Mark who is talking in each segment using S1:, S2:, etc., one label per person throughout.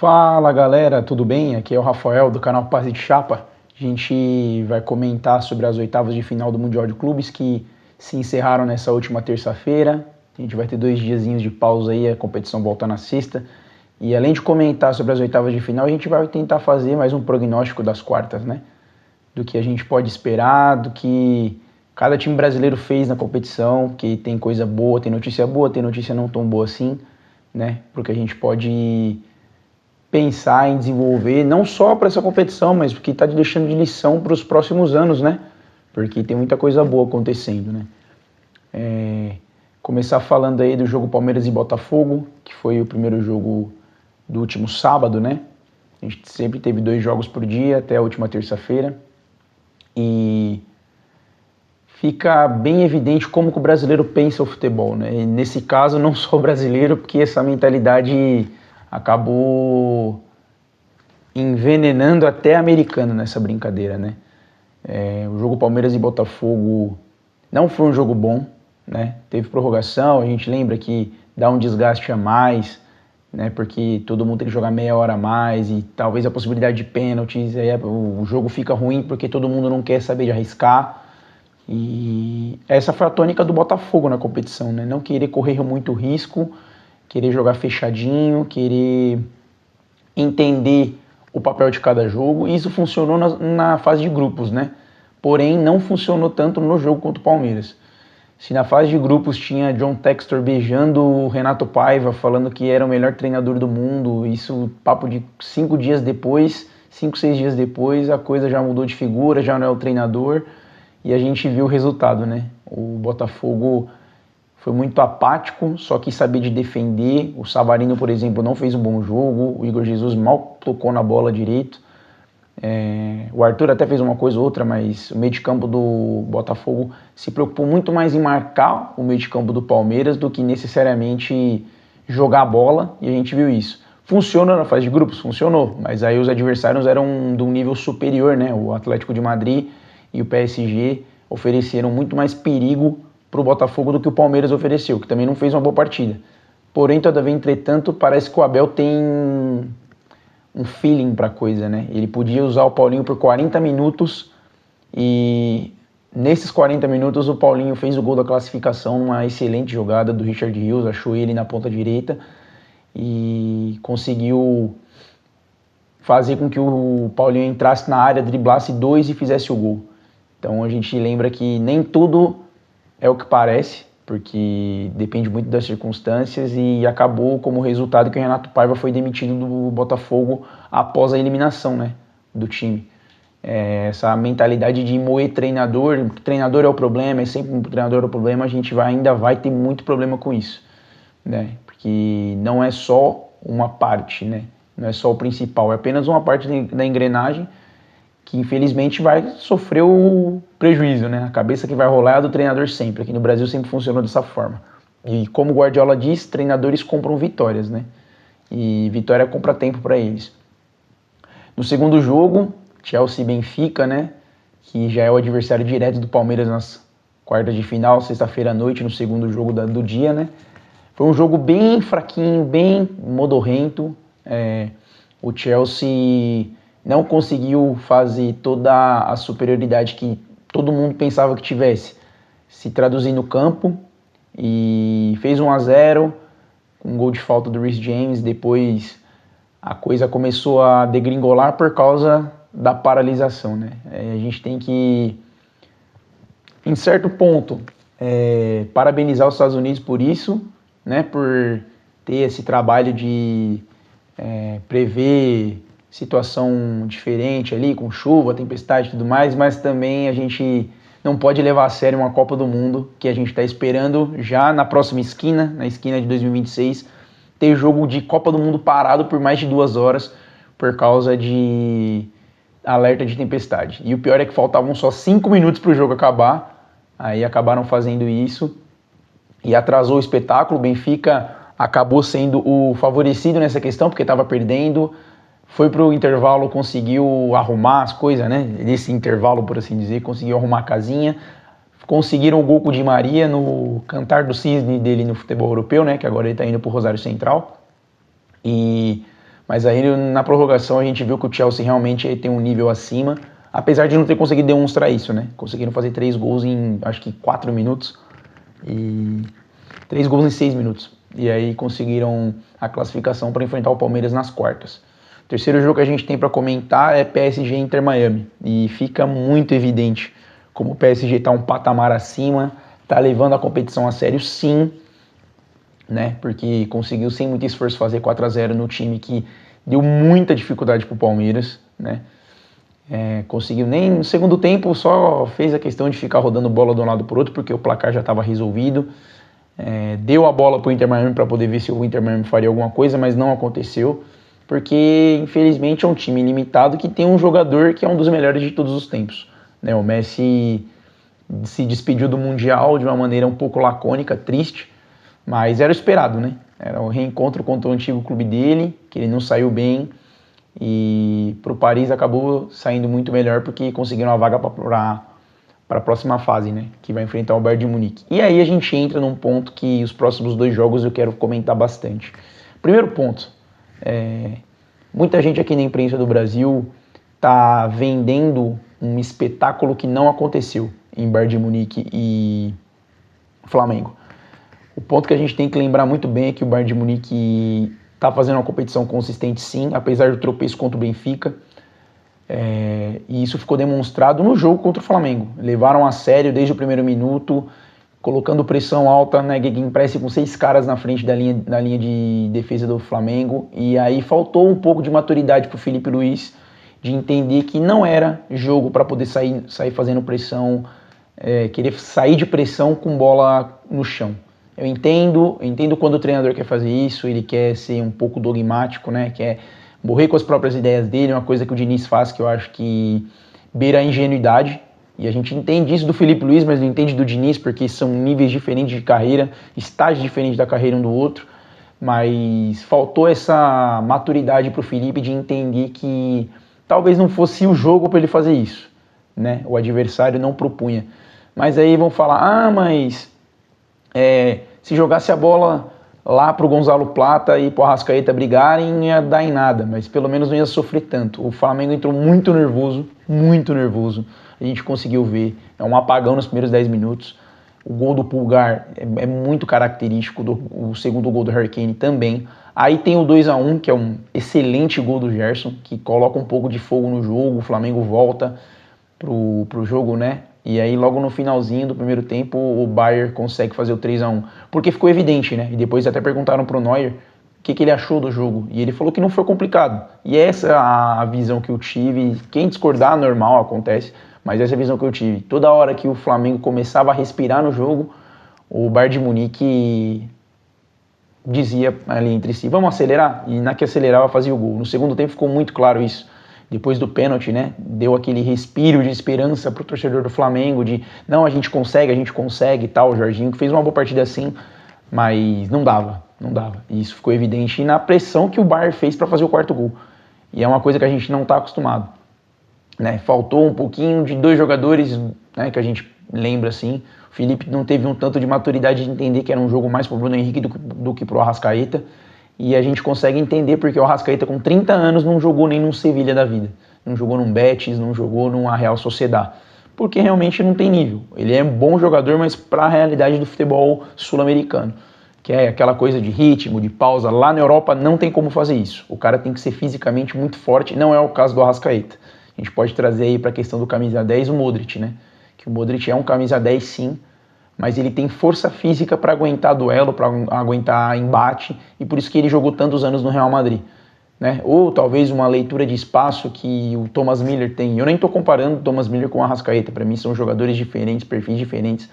S1: Fala galera, tudo bem? Aqui é o Rafael do canal Passe de Chapa. A gente vai comentar sobre as oitavas de final do Mundial de Clubes que se encerraram nessa última terça-feira. A gente vai ter 2 diazinhos de pausa aí, a competição volta na sexta. E além de comentar sobre as oitavas de final, a gente vai tentar fazer mais um prognóstico das quartas, né? Do que a gente pode esperar, do que cada time brasileiro fez na competição, que tem coisa boa, tem notícia não tão boa assim, né? Porque a gente pode pensar em desenvolver, não só para essa competição, mas porque está deixando de lição para os próximos anos, né? Porque tem muita coisa boa acontecendo, né? Começar falando aí do jogo Palmeiras e Botafogo, que foi o primeiro jogo do último sábado, né? A gente sempre teve 2 jogos por dia até a última terça-feira. E fica bem evidente como que o brasileiro pensa o futebol, né? E nesse caso, não só o brasileiro, porque essa mentalidade acabou envenenando até americano nessa brincadeira, né? O jogo Palmeiras e Botafogo não foi um jogo bom, né? Teve prorrogação, a gente lembra que dá um desgaste a mais, né? Porque todo mundo tem que jogar meia hora a mais e talvez a possibilidade de pênaltis, aí o jogo fica ruim porque todo mundo não quer saber de arriscar. E essa foi a tônica do Botafogo na competição, né? Não querer correr muito risco, querer jogar fechadinho, querer entender o papel de cada jogo, e isso funcionou na fase de grupos, né? Porém, não funcionou tanto no jogo contra o Palmeiras. Se na fase de grupos tinha John Textor beijando o Renato Paiva, falando que era o melhor treinador do mundo, isso papo de 5 dias depois, 5, 6 dias depois, a coisa já mudou de figura, já não é o treinador, e a gente viu o resultado, né? O Botafogo foi muito apático, só quis saber de defender. O Savarino, por exemplo, não fez um bom jogo. O Igor Jesus mal tocou na bola direito. O Arthur até fez uma coisa ou outra, mas o meio de campo do Botafogo se preocupou muito mais em marcar o meio de campo do Palmeiras do que necessariamente jogar a bola, e a gente viu isso. Funciona na fase de grupos? Funcionou, mas aí os adversários eram de um nível superior, né? O Atlético de Madrid e o PSG ofereceram muito mais perigo para o Botafogo do que o Palmeiras ofereceu, que também não fez uma boa partida. Porém, todavia, entretanto, parece que o Abel tem um feeling para a coisa, né? Ele podia usar o Paulinho por 40 minutos e nesses 40 minutos o Paulinho fez o gol da classificação, uma excelente jogada do Richard Rios, achou ele na ponta direita e conseguiu fazer com que o Paulinho entrasse na área, driblasse 2 e fizesse o gol. Então a gente lembra que nem tudo é o que parece, porque depende muito das circunstâncias, e acabou como resultado que o Renato Paiva foi demitido do Botafogo após a eliminação, né, do time. Essa mentalidade de moer treinador é o problema, é sempre um treinador é o problema, a gente ainda vai ter muito problema com isso, né, porque não é só uma parte, né, não é só o principal, é apenas uma parte da engrenagem que infelizmente vai sofrer o prejuízo, né? A cabeça que vai rolar é a do treinador sempre. Aqui no Brasil sempre funcionou dessa forma. E como o Guardiola diz, treinadores compram vitórias, né? E vitória compra tempo para eles. No segundo jogo, Chelsea e Benfica, né? Que já é o adversário direto do Palmeiras nas quartas de final, sexta-feira à noite, no segundo jogo do dia, né? Foi um jogo bem fraquinho, bem modorrento. O Chelsea não conseguiu fazer toda a superioridade que todo mundo pensava que tivesse, se traduzir no campo, e fez 1-0, com um gol de falta do Reece James. Depois a coisa começou a degringolar por causa da paralisação, né? A gente tem que, em certo ponto, parabenizar os Estados Unidos por isso, né? Por ter esse trabalho de prever situação diferente ali, com chuva, tempestade e tudo mais, mas também a gente não pode levar a sério uma Copa do Mundo que a gente está esperando já na próxima esquina, na esquina de 2026, ter jogo de Copa do Mundo parado por mais de 2 horas por causa de alerta de tempestade. E o pior é que faltavam só 5 minutos para o jogo acabar, aí acabaram fazendo isso e atrasou o espetáculo. O Benfica acabou sendo o favorecido nessa questão, porque estava perdendo, foi pro intervalo, conseguiu arrumar as coisas, né? Nesse intervalo, por assim dizer, conseguiu arrumar a casinha. Conseguiram o gol com o Di Maria no cantar do cisne dele no futebol europeu, né? Que agora ele tá indo pro Rosário Central. E Mas aí na prorrogação a gente viu que o Chelsea realmente tem um nível acima, apesar de não ter conseguido demonstrar isso, né? Conseguiram fazer 3 gols em, acho que 4 minutos, e 3 gols em 6 minutos. E aí conseguiram a classificação para enfrentar o Palmeiras nas quartas. O terceiro jogo que a gente tem para comentar é PSG Inter Miami. E fica muito evidente como o PSG está um patamar acima, está levando a competição a sério, sim, né? Porque conseguiu sem muito esforço fazer 4-0 no time que deu muita dificuldade para o Palmeiras, né? Conseguiu nem no segundo tempo, só fez a questão de ficar rodando bola de um lado para o outro, porque o placar já estava resolvido. Deu a bola para o Inter Miami para poder ver se o Inter Miami faria alguma coisa, mas não aconteceu, porque infelizmente é um time limitado que tem um jogador que é um dos melhores de todos os tempos, né? O Messi se despediu do Mundial de uma maneira um pouco lacônica, triste, mas era esperado, né? Era um reencontro contra o antigo clube dele, que ele não saiu bem, e para o Paris acabou saindo muito melhor porque conseguiram uma vaga para a próxima fase, né? Que vai enfrentar o Bayern de Munique. E aí a gente entra num ponto que os próximos 2 jogos eu quero comentar bastante. Primeiro ponto, muita gente aqui na imprensa do Brasil está vendendo um espetáculo que não aconteceu em Bayern de Munique e Flamengo. O ponto que a gente tem que lembrar muito bem é que o Bayern de Munique está fazendo uma competição consistente, sim, apesar do tropeço contra o Benfica. E isso ficou demonstrado no jogo contra o Flamengo. Levaram a sério desde o primeiro minuto, colocando pressão alta na gegenpress com 6 caras na frente da linha de defesa do Flamengo. E aí faltou um pouco de maturidade para o Felipe Luiz, de entender que não era jogo para poder sair fazendo pressão, querer sair de pressão com bola no chão. Eu entendo quando o treinador quer fazer isso, ele quer ser um pouco dogmático, né? Quer morrer com as próprias ideias dele, uma coisa que o Diniz faz que eu acho que beira a ingenuidade. E a gente entende isso do Felipe Luiz, mas não entende do Diniz, porque são níveis diferentes de carreira, estágios diferentes da carreira um do outro. Mas faltou essa maturidade para o Felipe de entender que talvez não fosse o jogo para ele fazer isso, né? O adversário não propunha. Mas aí vão falar, mas se jogasse a bola lá pro Gonzalo Plata e pro Arrascaeta brigarem, não ia dar em nada, mas pelo menos não ia sofrer tanto. O Flamengo entrou muito nervoso, a gente conseguiu ver, é um apagão nos primeiros 10 minutos. O gol do Pulgar é muito característico, o segundo gol do Harry Kane também. Aí tem o 2-1, que é um excelente gol do Gerson, que coloca um pouco de fogo no jogo, o Flamengo volta pro jogo, né? E aí logo no finalzinho do primeiro tempo o Bayern consegue fazer o 3-1, porque ficou evidente, né? E depois até perguntaram pro Neuer o que ele achou do jogo, e ele falou que não foi complicado. E essa é a visão que eu tive. Quem discordar, normal, acontece, mas essa é a visão que eu tive. Toda hora que o Flamengo começava a respirar no jogo, o Bayern de Munique dizia ali entre si, vamos acelerar? E na que acelerava fazia o gol. No segundo tempo ficou muito claro isso. Depois do pênalti, né, deu aquele respiro de esperança pro torcedor do Flamengo, de não, a gente consegue e tal. O Jorginho que fez uma boa partida assim, mas não dava. E isso ficou evidente na pressão que o Bayern fez para fazer o 4º gol. E é uma coisa que a gente não está acostumado, né? Faltou um pouquinho de 2 jogadores, né, que a gente lembra assim. O Felipe não teve um tanto de maturidade de entender que era um jogo mais pro Bruno Henrique do que pro Arrascaeta. E a gente consegue entender porque o Arrascaeta com 30 anos não jogou nem num Sevilha da vida, não jogou num Betis, não jogou numa Real Sociedad, porque realmente não tem nível. Ele é um bom jogador, mas para a realidade do futebol sul-americano, que é aquela coisa de ritmo, de pausa, lá na Europa não tem como fazer isso. O cara tem que ser fisicamente muito forte, não é o caso do Arrascaeta. A gente pode trazer aí para a questão do camisa 10 o Modric, né? Que o Modric é um camisa 10 sim, mas ele tem força física para aguentar duelo, para aguentar embate, e por isso que ele jogou tantos anos no Real Madrid, né? Ou talvez uma leitura de espaço que o Thomas Müller tem. Eu nem estou comparando o Thomas Müller com o Arrascaeta, para mim são jogadores diferentes, perfis diferentes,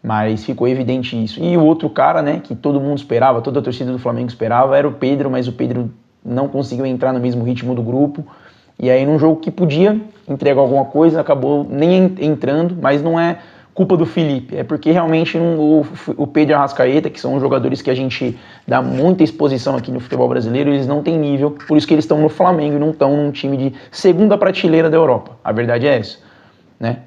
S1: mas ficou evidente isso. E o outro cara, né, que todo mundo esperava, toda a torcida do Flamengo esperava, era o Pedro, mas o Pedro não conseguiu entrar no mesmo ritmo do grupo, e aí num jogo que podia entregar alguma coisa, acabou nem entrando, mas não é culpa do Felipe, é porque realmente o Pedro e o Arrascaeta, que são jogadores que a gente dá muita exposição aqui no futebol brasileiro, eles não têm nível, por isso que eles estão no Flamengo e não estão num time de segunda prateleira da Europa. A verdade é essa, né?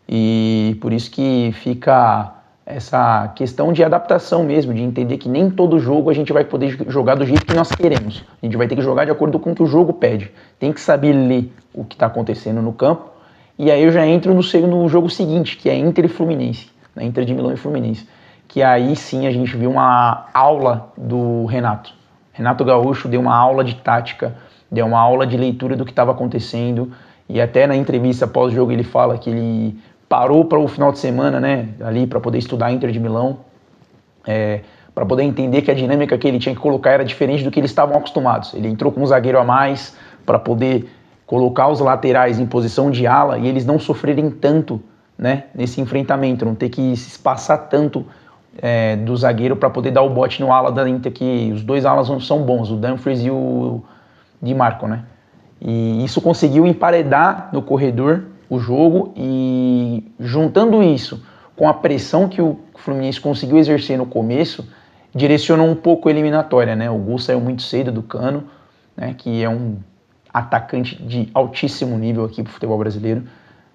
S1: E por isso que fica essa questão de adaptação mesmo, de entender que nem todo jogo a gente vai poder jogar do jeito que nós queremos. A gente vai ter que jogar de acordo com o que o jogo pede. Tem que saber ler o que está acontecendo no campo. E aí eu já entro no jogo seguinte, que é Inter e Fluminense, né? Inter de Milão e Fluminense. Que aí sim a gente viu uma aula do Renato. Renato Gaúcho deu uma aula de tática, deu uma aula de leitura do que estava acontecendo. E até na entrevista pós-jogo ele fala que ele parou para o final de semana, né, ali para poder estudar Inter de Milão, para poder entender que a dinâmica que ele tinha que colocar era diferente do que eles estavam acostumados. Ele entrou com um zagueiro a mais para poder colocar os laterais em posição de ala e eles não sofrerem tanto, né, nesse enfrentamento, não ter que se espaçar tanto do zagueiro para poder dar o bote no ala da Inter, que os dois alas são bons, o Dumfries e o Di Marco, né? E isso conseguiu emparedar no corredor o jogo, e juntando isso com a pressão que o Fluminense conseguiu exercer no começo, direcionou um pouco a eliminatória, né? O gol saiu muito cedo do Cano, né, que é um atacante de altíssimo nível aqui para o futebol brasileiro,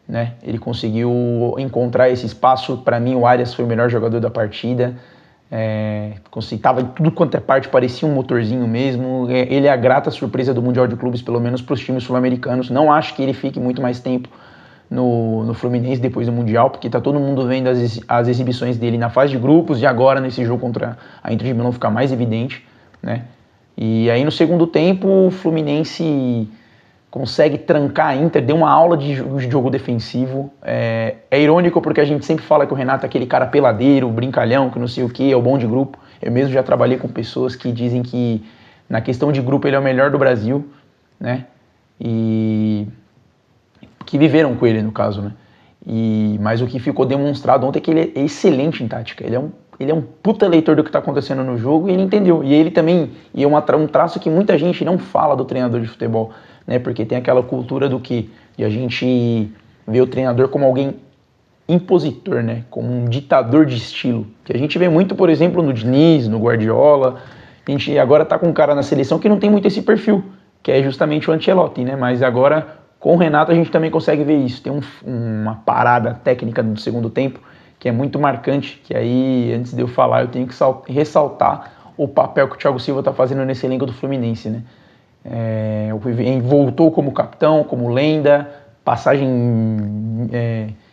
S1: né? Ele conseguiu encontrar esse espaço. Para mim o Arias foi o melhor jogador da partida, estava em tudo quanto é parte, parecia um motorzinho mesmo. Ele é a grata surpresa do Mundial de Clubes, pelo menos para os times sul-americanos. Não acho que ele fique muito mais tempo no Fluminense depois do Mundial, porque tá todo mundo vendo as exibições dele na fase de grupos, e agora nesse jogo contra a Inter de Milão fica mais evidente, né? E aí no segundo tempo o Fluminense consegue trancar a Inter, deu uma aula de jogo defensivo. É irônico porque a gente sempre fala que o Renato é aquele cara peladeiro, brincalhão, que não sei o que, é o bom de grupo. Eu mesmo já trabalhei com pessoas que dizem que na questão de grupo ele é o melhor do Brasil, né? E que viveram com ele, no caso, né? Mas o que ficou demonstrado ontem é que ele é excelente em tática. Ele é um puta leitor do que está acontecendo no jogo, e ele entendeu. E ele também, e é um traço que muita gente não fala do treinador de futebol, né? Porque tem aquela cultura do que a gente vê o treinador como alguém impositor, né? Como um ditador de estilo. Que a gente vê muito, por exemplo, no Diniz, no Guardiola. A gente agora tá com um cara na seleção que não tem muito esse perfil, que é justamente o Ancelotti, né? Mas agora com o Renato a gente também consegue ver isso. Tem uma parada técnica no segundo tempo que é muito marcante, que aí, antes de eu falar, eu tenho que ressaltar o papel que o Thiago Silva está fazendo nesse elenco do Fluminense, né? Voltou como capitão, como lenda, passagem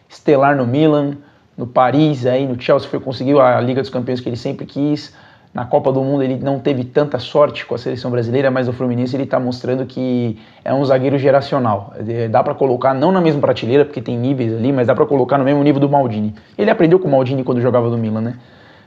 S1: estelar no Milan, no Paris, aí no Chelsea conseguiu a Liga dos Campeões que ele sempre quis. Na Copa do Mundo ele não teve tanta sorte com a seleção brasileira, mas o Fluminense ele está mostrando que é um zagueiro geracional. Dá para colocar, não na mesma prateleira, porque tem níveis ali, mas dá para colocar no mesmo nível do Maldini. Ele aprendeu com o Maldini quando jogava no Milan, né?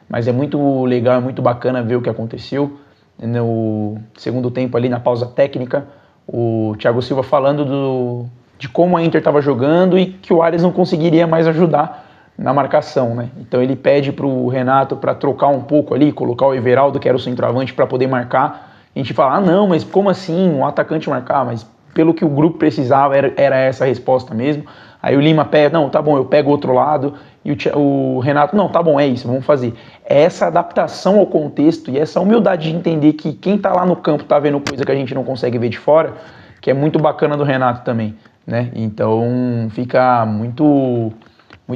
S1: Mas é muito legal, é muito bacana ver o que aconteceu. No segundo tempo ali, na pausa técnica, o Thiago Silva falando de como a Inter estava jogando e que o Arias não conseguiria mais ajudar na marcação, né? Então ele pede para o Renato para trocar um pouco ali, colocar o Everaldo, que era o centroavante, para poder marcar. A gente fala, não, mas como assim um atacante marcar? Mas pelo que o grupo precisava, era essa a resposta mesmo. Aí o Lima pega, não, tá bom, eu pego o outro lado. E o Renato, não, tá bom, é isso, vamos fazer. É essa adaptação ao contexto e essa humildade de entender que quem tá lá no campo tá vendo coisa que a gente não consegue ver de fora, que é muito bacana do Renato também, né? Então fica muito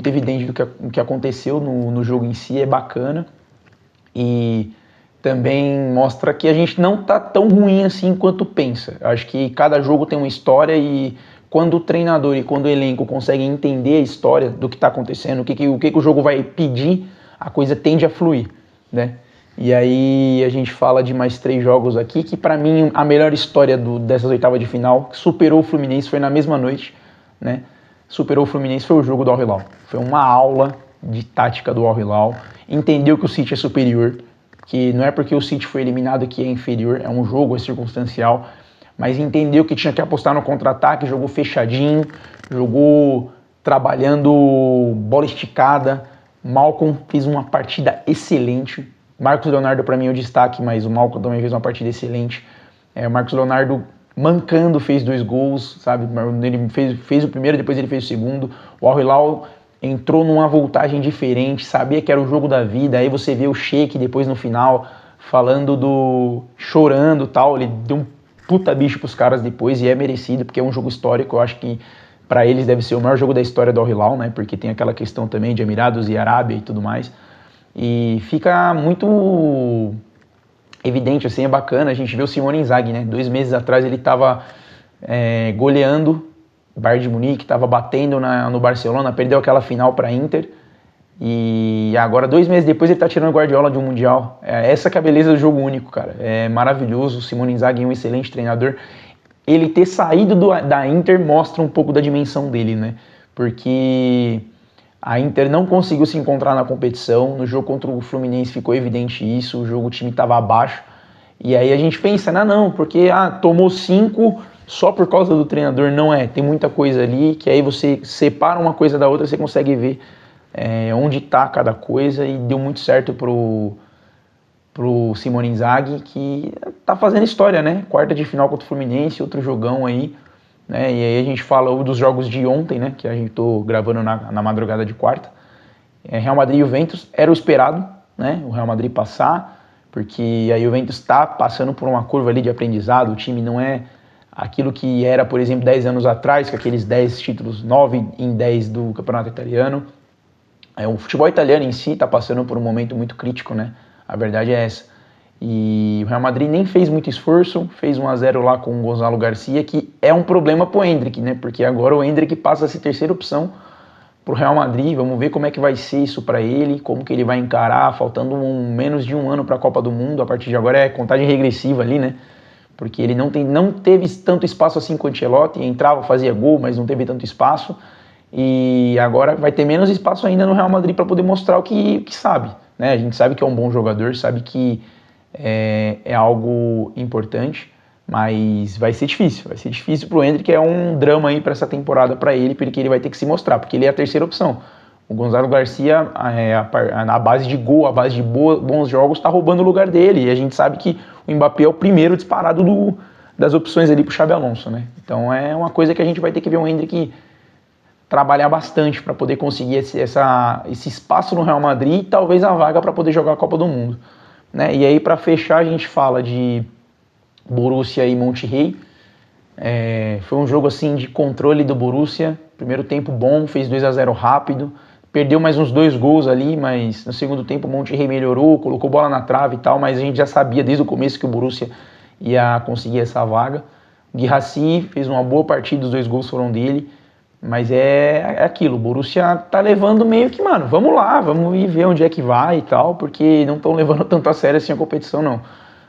S1: evidente do que aconteceu no jogo em si, é bacana. E também mostra que a gente não tá tão ruim assim quanto pensa. Acho que cada jogo tem uma história, e quando o treinador e quando o elenco conseguem entender a história do que está acontecendo, o que o jogo vai pedir, a coisa tende a fluir, né? E aí a gente fala de mais 3 jogos aqui, que para mim a melhor história dessas oitavas de final, que superou o Fluminense, foi na mesma noite, né? Superou o Fluminense, foi o jogo do Al Hilal. Foi uma aula de tática do Al Hilal. Entendeu que o City é superior, que não é porque o City foi eliminado que é inferior, é um jogo, é circunstancial, mas entendeu que tinha que apostar no contra-ataque, jogou fechadinho, jogou trabalhando bola esticada. Malcom fez uma partida excelente. Marcos Leonardo para mim é o destaque, mas o Malcom também fez uma partida excelente. O Marcos Leonardo mancando fez 2 gols, sabe? Ele fez o primeiro, depois ele fez o segundo. O Al Hilal entrou numa voltagem diferente, sabia que era o jogo da vida. Aí você vê o Sheik depois no final falando chorando e tal. Ele deu um puta bicho pros caras depois, e é merecido, porque é um jogo histórico. Eu acho que para eles deve ser o maior jogo da história do Al Hilal, né? Porque tem aquela questão também de Emirados e Arábia e tudo mais. E fica muito evidente, assim, é bacana a gente vê o Simone Inzaghi, né? 2 meses atrás ele estava goleando o Bayern de Munique, estava batendo no Barcelona, perdeu aquela final para a Inter. E agora, 2 meses depois, ele tá tirando o Guardiola de um Mundial. Essa que é a beleza do jogo único, cara. É maravilhoso. O Simone Inzaghi é um excelente treinador. Ele ter saído da Inter mostra um pouco da dimensão dele, né? Porque a Inter não conseguiu se encontrar na competição. No jogo contra o Fluminense ficou evidente isso. O time estava abaixo. E aí a gente pensa, não, porque tomou 5 só por causa do treinador. Não é. Tem muita coisa ali que aí você separa uma coisa da outra, você consegue ver onde está cada coisa, e deu muito certo pro Simone Inzaghi, que tá fazendo história, né? Quarta de final contra o Fluminense, outro jogão aí, né? E aí a gente fala dos jogos de ontem, né? Que a gente tô gravando na madrugada de quarta. Real Madrid e Juventus, era o esperado, né? O Real Madrid passar, porque a Juventus está passando por uma curva ali de aprendizado, o time não é aquilo que era, por exemplo, 10 anos atrás, com aqueles 10 títulos, 9 em 10 do campeonato italiano. O futebol italiano em si está passando por um momento muito crítico, né? A verdade é essa. E o Real Madrid nem fez muito esforço, fez 1-0 lá com o Gonzalo Garcia, que é um problema pro Endrick, né? Porque agora o Endrick passa a ser terceira opção pro Real Madrid. Vamos ver como é que vai ser isso para ele, como que ele vai encarar, faltando menos de um ano para a Copa do Mundo. A partir de agora é contagem regressiva ali, né? Porque ele não teve tanto espaço assim com o Ancelotti, entrava, fazia gol, mas não teve tanto espaço. E agora vai ter menos espaço ainda no Real Madrid para poder mostrar o que sabe, né? A gente sabe que é um bom jogador, sabe que é algo importante, mas vai ser difícil para o Endrick, é um drama aí para essa temporada para ele, porque ele vai ter que se mostrar, porque ele é a terceira opção. O Gonzalo Garcia, a base de gol, a base de bons jogos, está roubando o lugar dele, e a gente sabe que o Mbappé é o primeiro disparado das opções ali para o Xabi Alonso, né? Então é uma coisa que a gente vai ter que ver o Endrick trabalhar bastante para poder conseguir esse espaço no Real Madrid e talvez a vaga para poder jogar a Copa do Mundo, né? E aí, para fechar, a gente fala de Borussia e Monterrey. Foi um jogo assim de controle do Borussia, primeiro tempo bom, fez 2-0 rápido, perdeu mais uns 2 gols ali, mas no segundo tempo o Monterrey melhorou, colocou bola na trave e tal, mas a gente já sabia desde o começo que o Borussia ia conseguir essa vaga. O Guirassy fez uma boa partida, os 2 gols foram dele. Mas é aquilo, o Borussia tá levando meio que, vamos lá, vamos ir ver onde é que vai e tal, porque não estão levando tanto a sério assim a competição, não.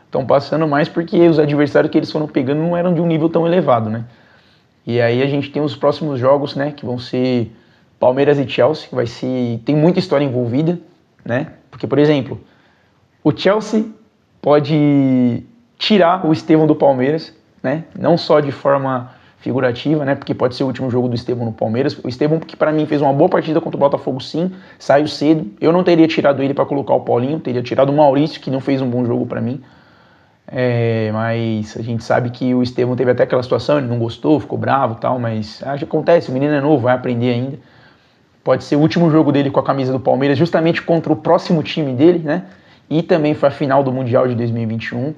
S1: Estão passando mais porque os adversários que eles foram pegando não eram de um nível tão elevado, né? E aí a gente tem os próximos jogos, né, que vão ser Palmeiras e Chelsea, que tem muita história envolvida, né? Porque, por exemplo, o Chelsea pode tirar o Estevão do Palmeiras, né? Não só de forma figurativa, né? Porque pode ser o último jogo do Estevão no Palmeiras. O Estevão, que para mim fez uma boa partida contra o Botafogo, sim, saiu cedo. Eu não teria tirado ele para colocar o Paulinho, teria tirado o Maurício, que não fez um bom jogo para mim. Mas a gente sabe que o Estevão teve até aquela situação, ele não gostou, ficou bravo e tal, mas acontece, o menino é novo, vai aprender ainda. Pode ser o último jogo dele com a camisa do Palmeiras, justamente contra o próximo time dele, né? E também foi a final do Mundial de 2021.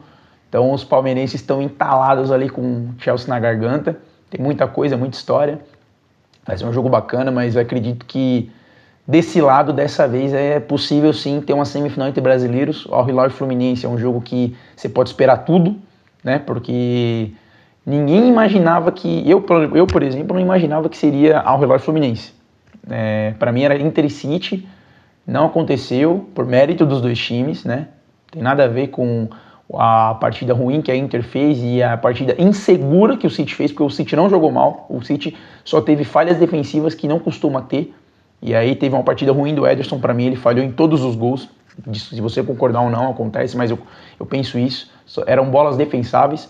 S1: Então os palmeirenses estão entalados ali com o Chelsea na garganta. Tem muita coisa, muita história. Vai ser um jogo bacana, mas eu acredito que desse lado, dessa vez, é possível sim ter uma semifinal entre brasileiros. O Al Hilal e Fluminense é um jogo que você pode esperar tudo, né? Porque ninguém imaginava que... Eu, por exemplo, não imaginava que seria Al Hilal e Fluminense. Para mim era Inter e City, não aconteceu, por mérito dos 2 times, né? Tem nada a ver com a partida ruim que a Inter fez e a partida insegura que o City fez, porque o City não jogou mal, o City só teve falhas defensivas que não costuma ter, e aí teve uma partida ruim do Ederson, para mim ele falhou em todos os gols, se você concordar ou não, acontece, mas eu penso isso, eram bolas defensáveis.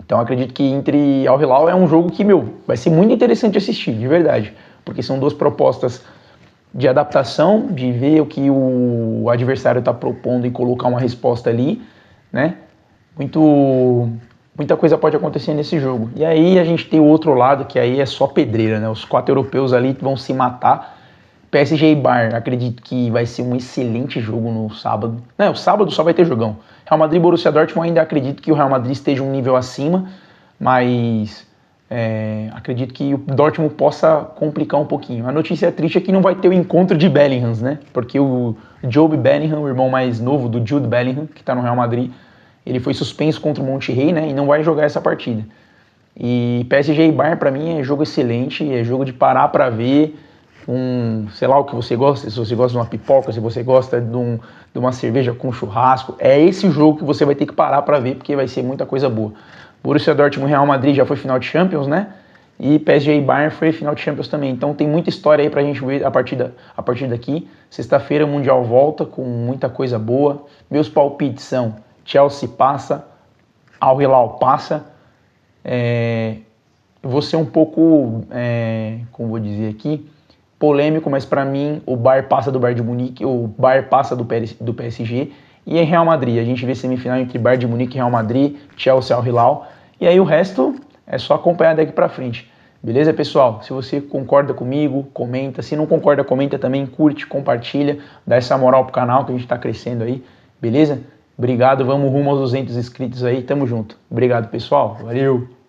S1: Então acredito que Inter e Al Hilal é um jogo que, vai ser muito interessante assistir, de verdade, porque são 2 propostas de adaptação, de ver o que o adversário está propondo e colocar uma resposta ali, né? Muita coisa pode acontecer nesse jogo. E aí a gente tem o outro lado, que aí é só pedreira, né? Os 4 europeus ali vão se matar. PSG e Bayern, acredito que vai ser um excelente jogo no sábado. Não, o sábado só vai ter jogão. Real Madrid e Borussia Dortmund, ainda acredito que o Real Madrid esteja um nível acima, mas acredito que o Dortmund possa complicar um pouquinho. A notícia triste é que não vai ter o encontro de Bellinghams, né? Porque o Jobe Bellingham, o irmão mais novo do Jude Bellingham, que está no Real Madrid, ele foi suspenso contra o Monterrey, né? E não vai jogar essa partida. E PSG e Bayern, para mim, é jogo excelente, é jogo de parar para ver, sei lá o que você gosta, se você gosta de uma pipoca, se você gosta de uma cerveja com churrasco, é esse jogo que você vai ter que parar para ver, porque vai ser muita coisa boa. Borussia Dortmund e Real Madrid já foi final de Champions, né? E PSG e Bayern foi final de Champions também. Então tem muita história aí pra gente ver a partir daqui. Sexta-feira o Mundial volta com muita coisa boa. Meus palpites são: Chelsea passa, Al Hilal passa. Vou ser um pouco, como vou dizer aqui, polêmico, mas para mim o Bayern passa do Bayern de Munique, o Bayern passa do PSG. E em Real Madrid, a gente vê semifinal entre Bayern de Munique e Real Madrid, Chelsea Al Hilal. E aí o resto é só acompanhar daqui pra frente. Beleza, pessoal? Se você concorda comigo, comenta. Se não concorda, comenta também, curte, compartilha, dá essa moral pro canal que a gente tá crescendo aí. Beleza? Obrigado, vamos rumo aos 200 inscritos aí, tamo junto. Obrigado, pessoal. Valeu!